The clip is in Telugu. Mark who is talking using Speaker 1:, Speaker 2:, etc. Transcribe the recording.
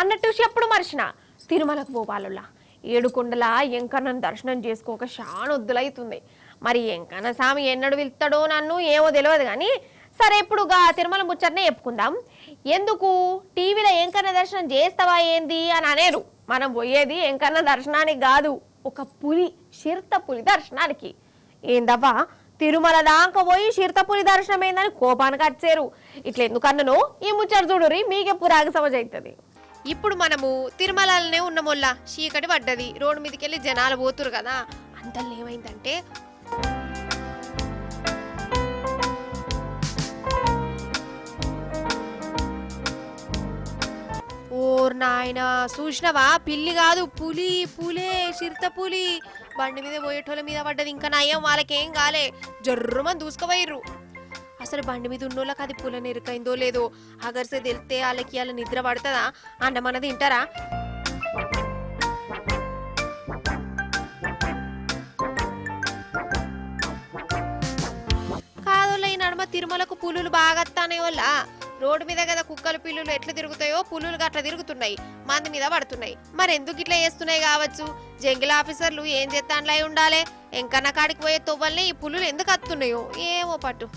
Speaker 1: అన్నట్టు ఎప్పుడు మర్చిన తిరుమలకు పోవాలల్లా ఏడుకొండల ఎంకన్నను దర్శనం చేసుకోక చాలా వద్దులైతుంది. మరి ఎంకన్న స్వామి ఎన్నడు వెళ్తాడో నన్ను ఏమో తెలియదు కానీ సరే ఇప్పుడుగా తిరుమల ముచ్చటనే చెప్పుకుందాం. ఎందుకు టీవీలో ఎంకన్న దర్శనం చేస్తావా ఏంది అని అనేరు. మనం పోయేది ఎంకన్న దర్శనానికి కాదు, ఒక పులి చిరుత పులి దర్శనానికి. ఏందవ్వా తిరుమల దాకా పోయి చిరుతపులి దర్శనం ఏందని కోపానికి వచ్చారు. ఇట్లా ఎందుకన్ననో ఈ ముచ్చట చూడురి మీకే పురాగ సమజ్ అవుతుంది. ఇప్పుడు మనము తిరుమలనే ఉన్నమొల్లా చీకటి పడ్డది, రోడ్డు మీదకి వెళ్ళి జనాలు పోతురు కదా. అంతలో ఏమైందంటే ఓర్ నాయన చూసినవా, పిల్లి కాదు పులి, పులే చిరుత పులి బండి మీద పోయేటోళ్ళ మీద పడ్డది. ఇంకా నయం వాళ్ళకేం కాలే, జర్రుమని దూసుకుపోయిర్రు. అసలు బండి మీద ఉన్నోళ్ళకి అది పులని ఎరుకైందో లేదో అగర్సే తెలితే వాళ్ళకి వాళ్ళ నిద్ర పడుతుందా అన్నమన్నది తింటారా? కాదోళ్ళ ఈ నడుమ తిరుమలకు పులులు బాగా వస్తానే వల్ల రోడ్డు మీద కదా కుక్కలు పిల్లులు ఎట్లా తిరుగుతాయో పులులు అట్లా తిరుగుతున్నాయి, మంది మీద పడుతున్నాయి. మరి ఎందుకు ఇట్లా చేస్తున్నాయి కావచ్చు. జంగిల్ ఆఫీసర్లు ఏం చేస్తాండ్లై ఉండాలి. ఎంకన్నా కాడికి పోయే తొవ్వల్ని ఈ పులులు ఎందుకు వస్తున్నాయో ఏమో పట్టు.